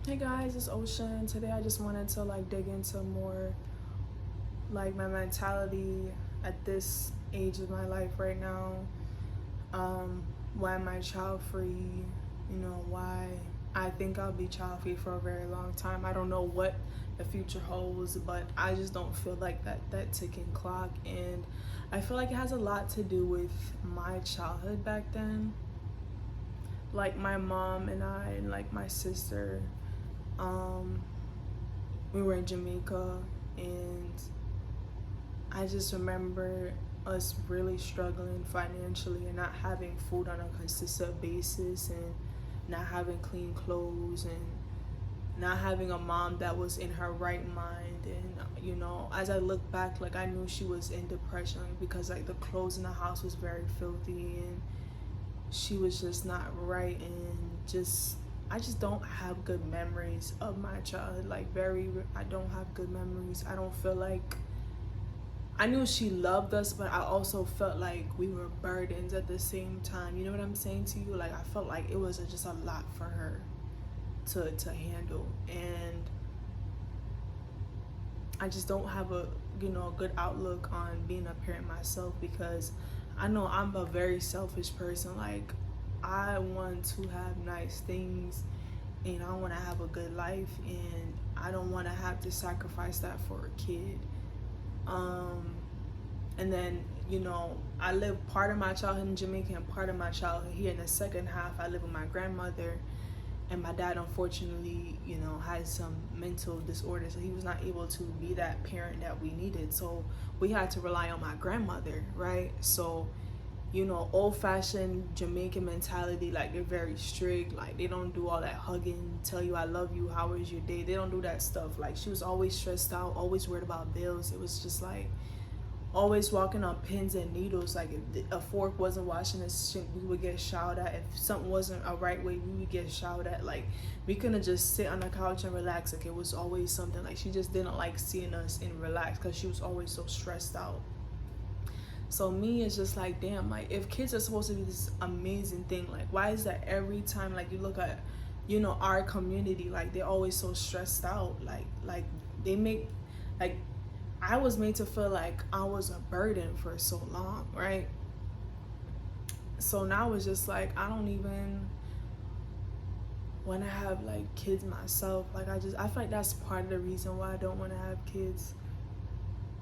Hey guys, it's Ocean. Today I just wanted to dig into more my mentality at this age of my life right now. Why am I child free? Why I think I'll be child free for a very long time. I don't know what the future holds, but I just don't feel like that ticking clock, and I feel like it has a lot to do with my childhood back then. Like my mom and I and my sister, um we were in Jamaica, and I just remember us really struggling financially and not having food on a consistent basis, and not having clean clothes, and not having a mom that was in her right mind. And as I look back, I knew she was in depression because the clothes in the house was very filthy, and she was just not right. And just I just don't have good memories of my childhood. I don't have good memories. I don't feel like I knew she loved us, but I also felt like we were burdens at the same time. You know what I'm saying to you? I felt like it was just a lot for her to handle, and I just don't have a good outlook on being a parent myself, because I know I'm a very selfish person. I want to have nice things, and I want to have a good life, and I don't want to have to sacrifice that for a kid. And then I lived part of my childhood in Jamaica and part of my childhood here. In the second half, I lived with my grandmother, and my dad unfortunately had some mental disorder, so he was not able to be that parent that we needed, so we had to rely on my grandmother, right? So old-fashioned Jamaican mentality, they're very strict. They don't do all that hugging, tell you I love you, how was your day. They don't do that stuff. She was always stressed out, always worried about bills. It was just always walking on pins and needles. If a fork wasn't washing its shit, we would get shouted at. If something wasn't a right way, we would get shouted at. We couldn't just sit on the couch and relax. It was always something. She just didn't like seeing us and relax because she was always so stressed out. So me, it's just damn, if kids are supposed to be this amazing thing, why is that every time you look at our community, they're always so stressed out. They make I was made to feel like I was a burden for so long, right? So now it's just I don't even want to have kids myself. I feel like that's part of the reason why I don't want to have kids,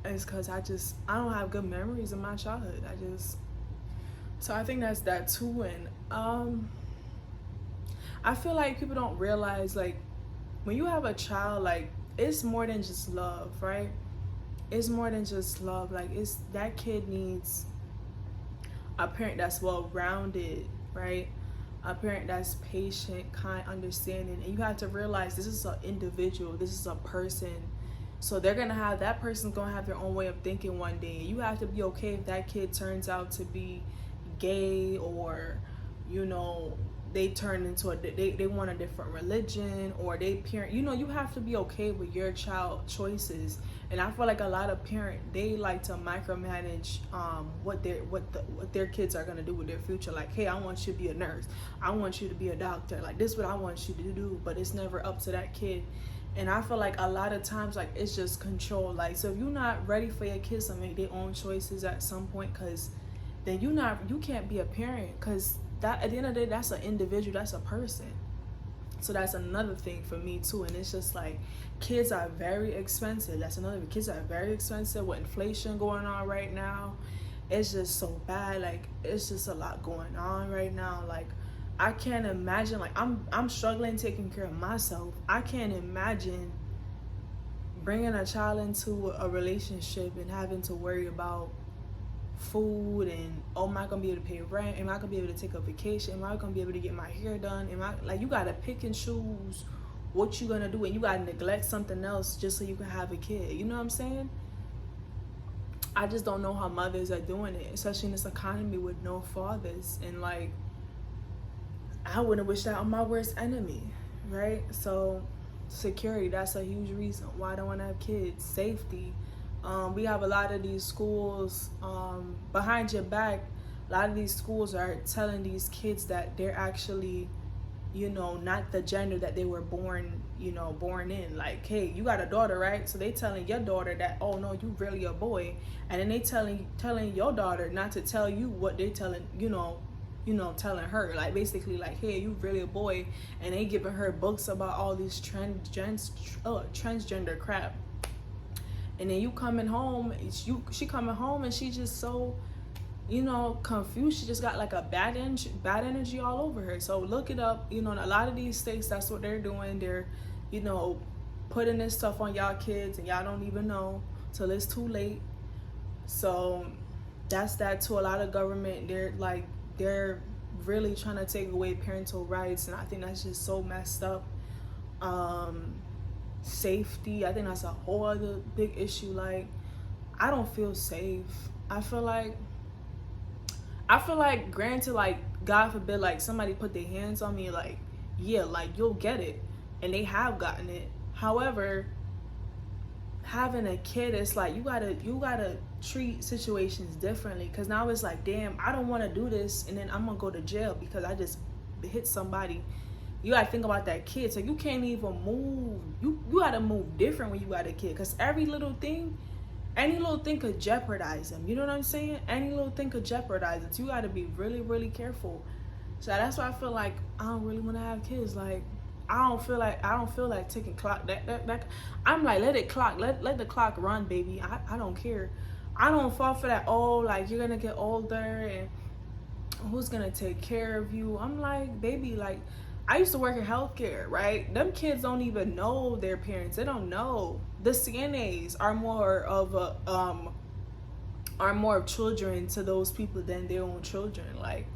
is because I don't have good memories of my childhood. So I think that's that too. And I feel like people don't realize when you have a child, it's more than just love, right? It's more than just love. It's that kid needs a parent that's well-rounded, right? A parent that's patient, kind, understanding. And you have to realize this is an individual, this is a person. So that person's gonna have their own way of thinking one day. You have to be okay if that kid turns out to be gay, or they turn into they want a different religion, or they parent, you have to be okay with your child choices. And I feel like a lot of parents, they like to micromanage what their kids are gonna do with their future. Hey, I want you to be a nurse, I want you to be a doctor, this is what I want you to do, but it's never up to that kid. And I feel like a lot of times it's just control. So if you're not ready for your kids to make their own choices at some point, because then you can't be a parent, because that at the end of the day, that's an individual, that's a person. So that's another thing for me too. And it's just kids are very expensive. That's another thing. Kids are very expensive with inflation going on right now. It's just so bad. It's just a lot going on right now. I can't imagine. I'm struggling taking care of myself. I can't imagine bringing a child into a relationship and having to worry about food, and am I gonna be able to pay rent? Am I gonna be able to take a vacation? Am I gonna be able to get my hair done? You gotta pick and choose what you gonna do, and you gotta neglect something else just so you can have a kid. You know what I'm saying? I just don't know how mothers are doing it, especially in this economy with no fathers. And I wouldn't wish that on my worst enemy, right? So security, that's a huge reason why I don't want to have kids. Safety. We have a lot of these schools behind your back. A lot of these schools are telling these kids that they're actually you know, not the gender that they were born, you know, born in. Like, hey, you got a daughter, right? So they telling your daughter that, oh no, you really a boy. And then they telling your daughter not to tell you what they telling, telling her, like, basically like, hey, you really a boy. And they giving her books about all these transgender crap. And then you coming home, she coming home and she just so, confused. She just got like a bad energy all over her. So look it up. In a lot of these states, that's what they're doing. They're, putting this stuff on y'all kids, and y'all don't even know till it's too late. So that's that. To a lot of government, they're really trying to take away parental rights, and I think that's just so messed up. Safety, I think that's a whole other big issue. Like, I don't feel safe. I feel like, granted, like, God forbid, like, somebody put their hands on me, like, yeah, like, you'll get it. And they have gotten it. However, having a kid, it's like, you gotta treat situations differently. Because now it's like, damn, I don't want to do this, and then I'm going to go to jail because I just hit somebody. You gotta think about that kid. So you can't even move. You gotta move different when you got a kid. Because any little thing could jeopardize them. You know what I'm saying? Any little thing could jeopardize it. So you gotta be really, really careful. So that's why I feel like I don't really want to have kids. Like, I don't feel like taking clock. That I'm like, let it clock. Let the clock run, baby. I don't care. I don't fall for that. Oh, like, you're gonna get older and who's gonna take care of you? I'm like, baby, like, I used to work in healthcare, right? Them kids don't even know their parents. They don't know. The CNAs are more of children to those people than their own children. Like,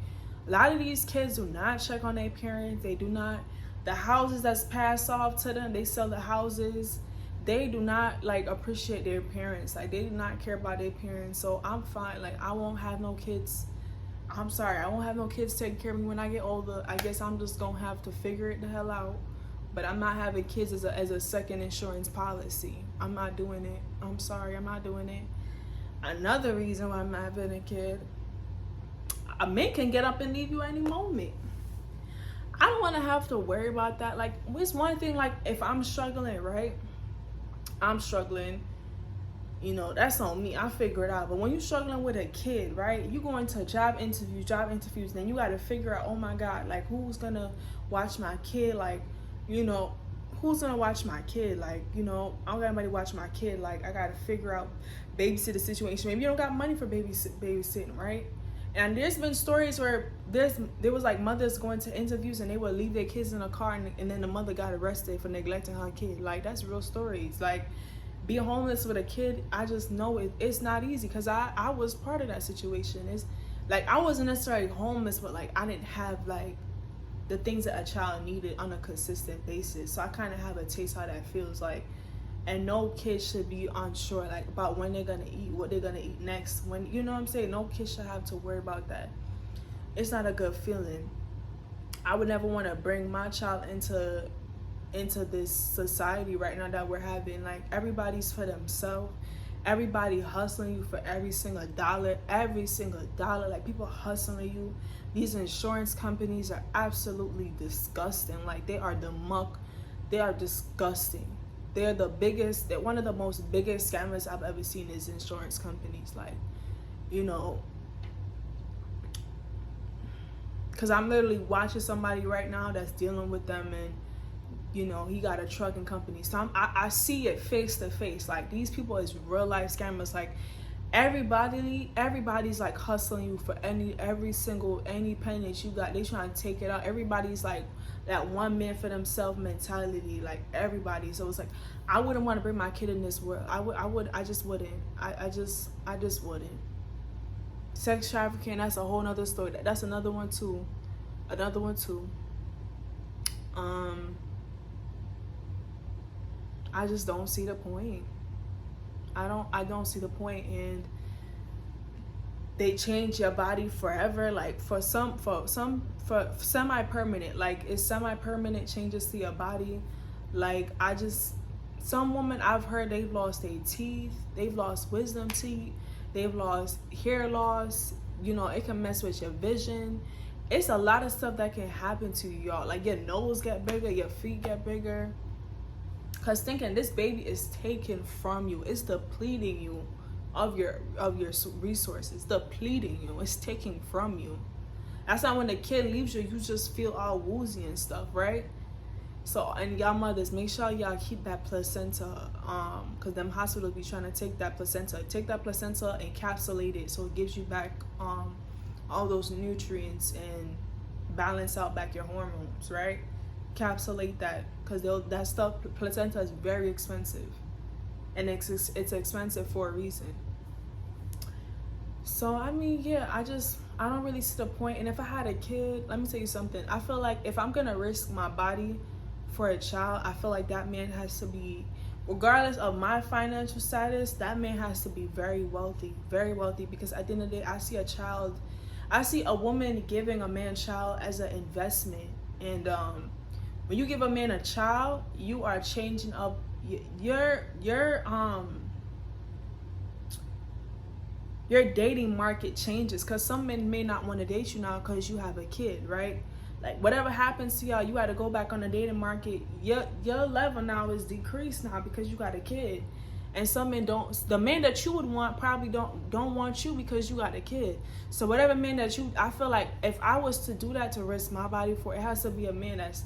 a lot of these kids do not check on their parents. They do not. The houses that's passed off to them, they sell the houses. They do not, like, appreciate their parents. Like, they do not care about their parents. So I'm fine. Like, I won't have no kids. I'm sorry, I won't have no kids taking care of me when I get older. I guess I'm just gonna have to figure it the hell out. But I'm not having kids as a second insurance policy. I'm not doing it. I'm sorry, I'm not doing it. Another reason why I'm not having a kid, a man can get up and leave you any moment. I don't want to have to worry about that. Like, it's one thing, like, if I'm struggling, right? I'm struggling. That's on me. I figure it out. But when you're struggling with a kid, right? You go into job interviews, then you got to figure out, oh my God, like, who's going to watch my kid? Like, who's going to watch my kid? Like, I don't got anybody to watch my kid. Like, I got to figure out babysit the situation. Maybe you don't got money for babysitting, right? And there's been stories where there was like mothers going to interviews and they would leave their kids in a car and then the mother got arrested for neglecting her kid. Like, that's real stories. Like, being homeless with a kid, I just know it's not easy because I was part of that situation. It's like, I wasn't necessarily homeless, but like, I didn't have like the things that a child needed on a consistent basis. So I kind of have a taste how that feels like. And no kid should be unsure like about when they're gonna eat, what they're gonna eat next. When, you know what I'm saying? No kid should have to worry about that. It's not a good feeling. I would never want to bring my child into this society right now that we're having. Like, everybody's for themselves. Everybody hustling you for every single dollar. Like, people hustling you. These insurance companies are absolutely disgusting. Like, they are the muck. They are disgusting. They're one of the most biggest scammers I've ever seen is insurance companies. Like, because I'm literally watching somebody right now that's dealing with them, and he got a trucking company. So I see it face to face. Like, these people is real life scammers. Like, everybody's like hustling you for any penny that you got. They trying to take it out. Everybody's like that one man for themselves mentality. Like, everybody. So it's like, I wouldn't want to bring my kid in this world. I just wouldn't. I just wouldn't. Sex trafficking, that's a whole nother story. That's another one too. I just don't see the point. I don't see the point. And they change your body forever. Like, for semi-permanent. Like, it's semi-permanent changes to your body. Like, some women I've heard, they've lost their teeth, they've lost wisdom teeth, they've lost hair loss. It can mess with your vision. It's a lot of stuff that can happen to you, y'all. Like your nose get bigger, your feet get bigger. Cause thinking this baby is taken from you, it's depleting you of your resources, depleting you, it's taking from you. That's why when the kid leaves you, you just feel all woozy and stuff, right? So, and y'all mothers, make sure y'all keep that placenta, cause them hospitals be trying to take that placenta, encapsulate it, so it gives you back all those nutrients and balance out back your hormones, right? Encapsulate that, cause that stuff, placenta is very expensive, and it's expensive for a reason. So I mean, yeah, I don't really see the point. And if I had a kid, let me tell you something. I feel like if I'm gonna risk my body for a child, I feel like that man has to be, regardless of my financial status, that man has to be very wealthy, very wealthy. Because at the end of the day, I see a woman giving a man child as an investment. And when you give a man a child, you are changing up your dating market changes, because some men may not want to date you now because you have a kid, right? Like whatever happens to y'all, you got to go back on the dating market. Your level now is decreased now because you got a kid. And some men don't, the man that you would want probably don't want you because you got a kid. So whatever man that you, I feel like if I was to do that, to risk my body for, it has to be a man that's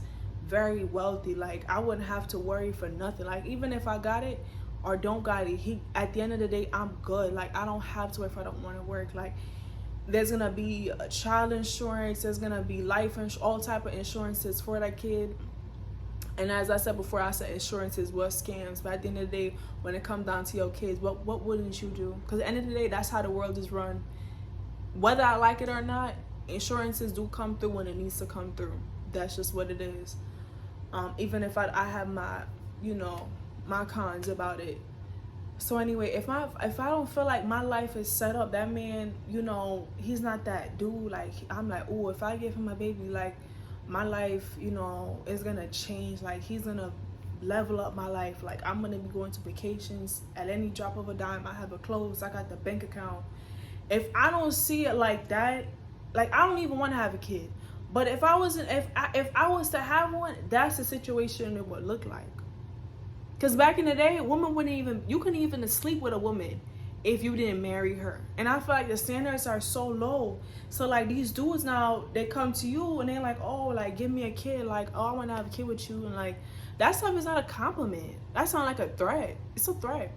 very wealthy. Like I wouldn't have to worry for nothing. Like even if I got it or don't got it, he, at the end of the day, I'm good. Like I don't have to if I don't want to work. Like there's gonna be a child insurance, there's gonna be life insurance, all type of insurances for that kid. And as I said before, I said insurances were scams. But at the end of the day, when it comes down to your kids, what wouldn't you do? Because at the end of the day, that's how the world is run. Whether I like it or not, insurances do come through when it needs to come through. That's just what it is. Even if I have my, my cons about it. So anyway, if I don't feel like my life is set up, that man, he's not that dude. Like I'm like, oh, if I give him a baby, like my life, is gonna change. Like he's gonna level up my life. Like I'm gonna be going to vacations at any drop of a dime. I have a clothes. I got the bank account. If I don't see it like that, like I don't even want to have a kid. But if I was to have one, that's the situation it would look like. Because back in the day, you couldn't even sleep with a woman if you didn't marry her. And I feel like the standards are so low. So like these dudes now, they come to you and they're like, oh, like give me a kid. Like, oh, I want to have a kid with you. And like, that stuff is not a compliment. That sounds like a threat. It's a threat.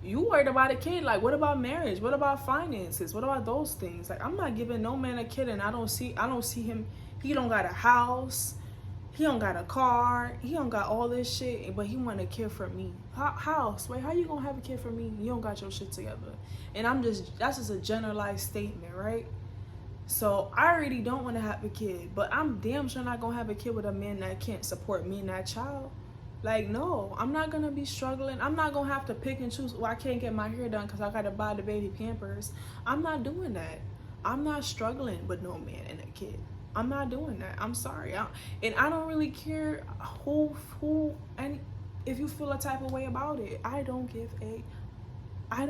You worried about a kid. Like, what about marriage? What about finances? What about those things? Like, I'm not giving no man a kid and I don't see him. He don't got a house. He don't got a car. He don't got all this shit, but he want a kid for me. How? Wait, how you gonna have a kid for me? You don't got your shit together. And that's just a generalized statement, right? So I already don't want to have a kid, but I'm damn sure not gonna have a kid with a man that can't support me and that child. Like, no, I'm not gonna be struggling. I'm not gonna have to pick and choose. I can't get my hair done because I gotta buy the baby Pampers. I'm not doing that. I'm not struggling with no man and a kid. I'm not doing that. I'm sorry. And I don't really care and if you feel a type of way about it. I don't care. I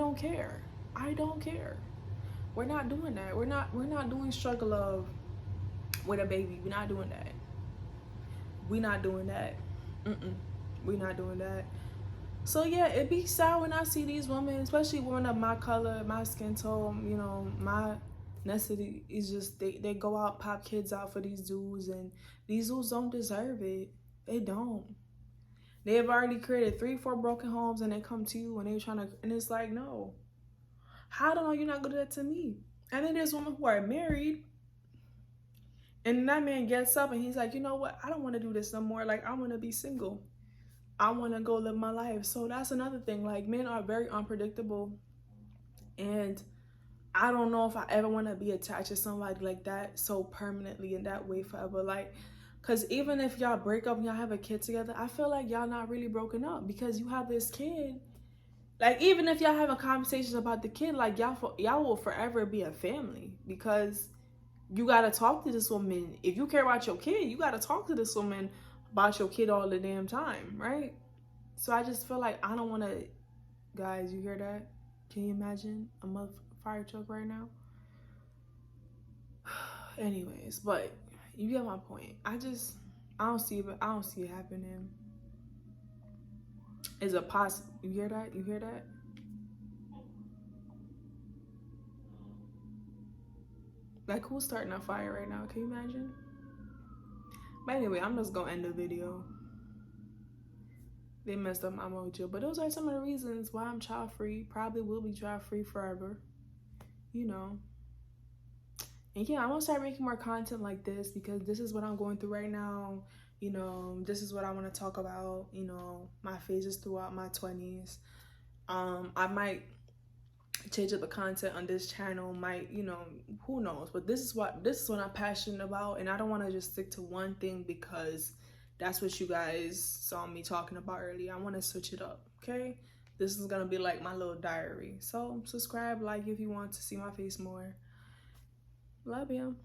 don't care. We're not doing that. We're not doing struggle of with a baby. We're not doing that. We're not doing that. We're not doing that. So yeah, it be sad when I see these women, especially women of my color, my skin tone, my ethnicity is just they go out, pop kids out for these dudes, and these dudes don't deserve it. They don't. They have already created 3-4 broken homes and they come to you and they trying to, and it's like, no. How do I know you're not gonna do that to me? And then there's women who are married and that man gets up and he's like, you know what? I don't want to do this no more. Like, I want to be single. I want to go live my life. So that's another thing. Like, men are very unpredictable. And I don't know if I ever want to be attached to somebody like that so permanently in that way forever. Like, because even if y'all break up and y'all have a kid together, I feel like y'all not really broken up because you have this kid. Like, even if y'all having conversations about the kid, like, y'all will forever be a family because you got to talk to this woman. If you care about your kid, you got to talk to this woman about your kid all the damn time, right? So I just feel like I don't want to, guys, you hear that? Can you imagine a fire truck right now? Anyways, but you get my point. I don't see it happening. Is it possible? You hear that? You hear that? Like, who's starting a fire right now? Can you imagine? But anyway, I'm just gonna end the video. They messed up my mojo. But those are some of the reasons why I'm child free. Probably will be child free forever. You know. And yeah, I'm gonna start making more content like this because this is what I'm going through right now. You know, this is what I want to talk about. You know, my phases throughout my 20s. I might change up the content on this channel, might, you know, who knows, but this is what I'm passionate about, and I don't want to just stick to one thing because that's what you guys saw me talking about earlier. I want to switch it up. Okay, this is gonna be like my little diary. So subscribe, like if you want to see my face more. Love you.